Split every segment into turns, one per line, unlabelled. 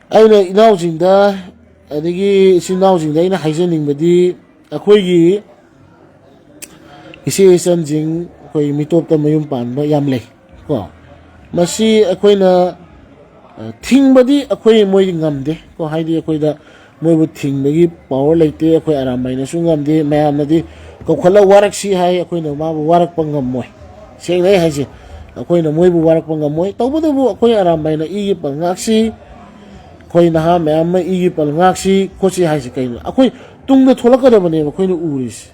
ꯑꯩꯅ ꯏꯅꯥꯎꯁꯤꯡꯗ ꯑꯗꯒꯤ ꯏꯆꯤꯟ ꯏꯅꯥꯎꯁꯤꯡꯗ ꯑꯩꯅ ꯍꯥꯏꯖꯅꯤꯡꯕꯗꯤ ꯑꯩꯈꯣꯏꯒꯤ ꯏꯆꯦ ꯏꯆꯟꯁꯤꯡ ꯑꯩꯈꯣꯏ ꯃꯤꯇꯣꯞꯇ ꯃꯌꯨꯝ ꯄꯥꯟꯕ ꯌꯥꯝ ꯂꯩ ꯀꯣ ꯃꯁꯤ ꯑꯩꯈꯣꯏꯅ ꯊꯤꯡꯕꯗꯤ ꯑꯩꯈꯣꯏ ꯃꯣꯏꯗꯤ ꯉꯝꯗꯦ ꯀꯣ ꯍꯥꯏꯗꯤ ꯑꯩꯈꯣꯏꯗ ꯃꯣꯏꯕꯨ ꯊꯤꯡꯕꯒꯤ ꯄꯥꯋꯔ ꯂꯩꯇꯦ ꯑꯩꯈꯣꯏ ꯑꯔꯥꯝꯕꯥꯏꯅꯁꯨ ꯉꯝꯗꯦ ꯃꯌꯥꯝꯅꯗꯤ ꯀꯧꯈꯠꯂ ꯋꯥꯔꯛꯁꯤ ꯍꯥꯏ ꯑꯩꯈꯣꯏꯅ ꯃꯥꯕꯨ ꯋꯥꯔꯛꯄ ꯉꯝꯃꯣꯏ ꯁꯦꯡꯅ ꯑꯩ ꯍꯥꯏꯁꯦ ꯑꯩꯈꯣꯏꯅ ꯃꯣꯏꯕꯨ ꯋꯥꯔꯛꯄ ꯉꯝꯃꯣꯏ ꯇꯧꯕꯇꯕꯨ ꯑꯩꯈꯣই ꯑꯔꯥꯝꯕꯥꯏꯅ ꯏꯒꯤ ꯄꯜꯉꯥꯛꯁꯤ ꯑꯩꯈꯣꯏ ꯅꯍꯥ ꯃꯌꯥꯝ ꯑꯃ ꯏꯒꯤ ꯄꯜꯉꯥꯛꯁꯤ ꯈꯣꯠꯁꯤ ꯍꯥꯏꯁꯤ ꯀꯩꯅꯣ ꯑꯩꯈꯣꯏ ꯇꯨꯡꯗ ꯊꯣꯛꯂꯛꯀꯗꯕꯅꯦꯕ ꯑꯩꯈꯣꯏꯅ ꯎꯔꯤꯁꯤ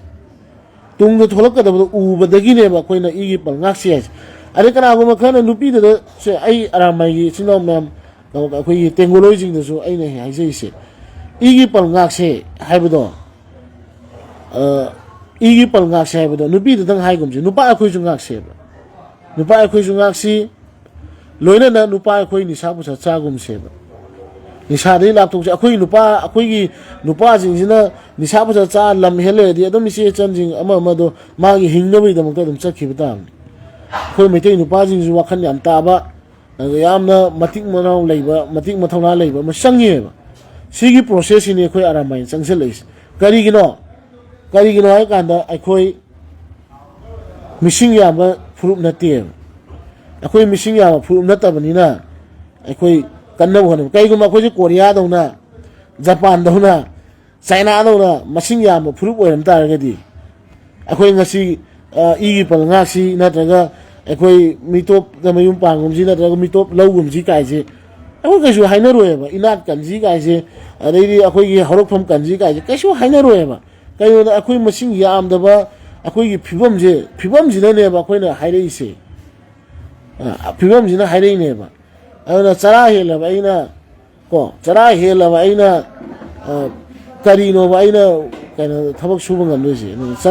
ꯇꯨꯡꯗ ꯊꯣꯛꯂꯛꯀꯗꯕꯗꯣ ꯎꯕꯗꯒꯤꯅꯦꯕ ꯑꯩꯈꯣꯏꯅ ꯏꯒꯤ ꯄꯜꯉꯥꯛꯁꯤ ꯍꯥꯏꯁꯦ ꯑꯗꯩ ꯀꯅꯥꯒꯨꯝꯕ ꯈꯔꯅ ꯅꯨꯄꯤꯗꯨꯗ ꯁꯦ ꯑꯩ ꯑꯔꯥꯝꯕꯥꯏꯒꯤ ꯏꯆꯤꯟ ꯏꯅꯥꯎ ꯃꯌꯥꯝ ꯑꯩꯈꯣꯏꯒꯤ ꯇꯦꯡꯒꯣꯂꯣꯏꯁꯤꯡꯗꯁꯨ ꯑꯩꯅ ꯍꯥꯏꯖꯔꯤꯁꯦ ꯏꯒꯤ ꯄꯜꯉꯥꯛꯁꯦ ꯍꯥꯏꯕꯗꯣ ꯏꯒꯤ ꯄꯜꯉꯥꯛꯁꯦ ꯍꯥꯏꯕꯗꯣ ꯅꯨꯄꯤꯗꯨꯗꯪ ꯍꯥꯏꯒꯨꯝꯁꯦ ꯅꯨꯄꯥ ꯑꯩꯈꯣꯏꯁꯨ ꯉꯥꯛꯁꯦꯕ ꯅꯨꯄꯥ ꯑꯩꯈꯣꯏꯁꯨ ꯉꯥꯛꯁꯤ ꯂꯣꯏꯅꯅ ꯅꯨꯄꯥ ꯑꯩꯈꯣই ꯅꯤꯁꯥ ꯄꯨꯁꯥ ꯆꯥꯒꯨꯝꯁꯦꯕ ꯅꯤꯁꯥꯗꯒꯤ ꯂꯥꯞꯊꯣꯛꯁꯦ ꯑꯩꯈꯣꯏꯒꯤ ꯅꯨꯄꯥꯁꯤꯡꯁꯤꯅ ꯅꯤꯁꯥ ꯄꯨꯁꯥ ꯆꯥ ꯂꯝ ꯍꯦꯜꯂꯔꯗꯤ ꯑꯗꯨꯝ ꯏꯆꯦ ꯏꯆꯟꯁꯤꯡ ꯑꯃꯗꯣ ꯃꯥꯒꯤ ꯍꯤꯡꯅꯕꯒꯤꯗꯃꯛꯇ ꯑꯗꯨꯝ ꯆꯠꯈꯤꯕ ꯇꯥꯕꯅꯤ ꯑꯩꯈꯣꯏ ꯃꯩꯇꯩ ꯅꯨꯄꯥꯁꯤꯡꯁꯨ ꯋꯥꯈꯜ ꯌꯥꯝ ꯇꯥꯕ ꯌꯥꯝꯅ ꯃꯇꯤꯛ ꯃꯅꯥꯎ ꯂꯩꯕ ꯃꯇꯤꯛ ꯃꯊꯧꯅꯥ ꯂꯩꯕ ꯑꯃ ꯆꯪꯉꯦꯕ ꯁꯤꯒꯤ ꯄ꯭ꯔꯣꯁꯦꯁꯁꯤꯅꯤ ꯑꯩꯈꯣꯏ ꯑꯔꯥꯝꯕꯥꯏꯅ ꯆꯪꯁꯤꯜꯂꯛꯏꯁꯦ ꯀꯔꯤꯒꯤꯅꯣ ꯍꯥꯏ ꯀꯥꯟꯗ ꯑꯩꯈꯣꯏ ꯃꯤꯁꯤꯡ ꯌꯥꯝꯕ ꯐꯨꯔꯨꯞ ꯅꯠꯇꯦꯕ ꯑꯩꯈꯣই ꯃꯤꯁꯤꯡ ꯌꯥꯝꯕ ꯐꯨꯔꯨꯞ ꯅꯠꯇꯕꯅꯤꯅ ꯑꯩꯈꯣꯏ ꯀꯟꯅꯕ ꯍꯣꯠꯅꯕ ꯀꯩꯒꯨꯝꯕ ꯑꯩꯈꯣꯏꯁꯦ ꯀꯣꯔꯤꯌꯥꯗꯧꯅ ꯖꯄꯥꯟꯗꯧꯅ ꯆꯥꯏꯅꯥꯗꯧꯅ ꯃꯁꯤꯡ ꯌꯥꯝꯕ ꯐꯨꯔꯨꯞ ꯑꯣꯏꯔꯝ ꯇꯥꯔꯒꯗꯤ ꯑꯩꯈꯣꯏ ꯉꯁꯤ ꯏꯒꯤ ꯄꯜꯉꯥꯛꯁꯤ ꯅꯠꯇ꯭ꯔꯒ ꯑꯩꯈꯣꯏ ꯃꯤꯇꯣꯞꯇ ꯃꯌꯨꯝ ꯄꯥꯟꯒꯨꯝꯁꯤ ꯅꯠꯇ꯭ꯔꯒ ꯃꯤꯇꯣꯞ ꯂꯧꯒꯨꯝꯁꯤ ꯀꯥꯏꯁꯦ ꯑꯩꯈꯣꯏ ꯀꯩꯁꯨ ꯍꯥꯏꯅꯔꯣꯏꯕ ꯏꯅꯥꯠ ꯀꯟꯁꯤ ꯀꯥꯏꯁꯦ ꯑꯗꯩꯗꯤ ꯑꯩꯈꯣꯏꯒꯤ ꯍꯧꯔꯛꯐꯝ ꯀꯟꯁꯤ ꯀꯥꯏꯁꯦ ꯀꯩꯁꯨ ꯍꯥꯏꯅꯔꯣꯏꯕ ꯀꯩꯒꯤꯅꯣꯗ ꯑꯩꯈꯣꯏ ꯃꯁꯤꯡ ꯌꯥꯝꯗꯕ ꯑꯩꯈꯣꯏꯒꯤ ꯐꯤꯕꯝꯁꯤꯅꯅꯦꯕ ꯑꯩꯈꯣꯏꯅ ꯍꯥꯏꯔꯛꯏꯁꯦ ꯐꯤꯕꯝꯁꯤꯅ ꯍꯥꯏꯔꯛꯏꯅꯦꯕ ꯑꯗꯨꯅ ꯆꯔꯥ ꯍꯦꯜꯂꯕ ꯑꯩꯅ ꯀꯔꯤꯅꯣꯕ ꯑꯩꯅ ꯀꯩꯅꯣ ꯊꯕꯛ ꯁꯨꯕ ꯉꯝꯗꯣꯏꯁꯦ ꯆꯔꯥ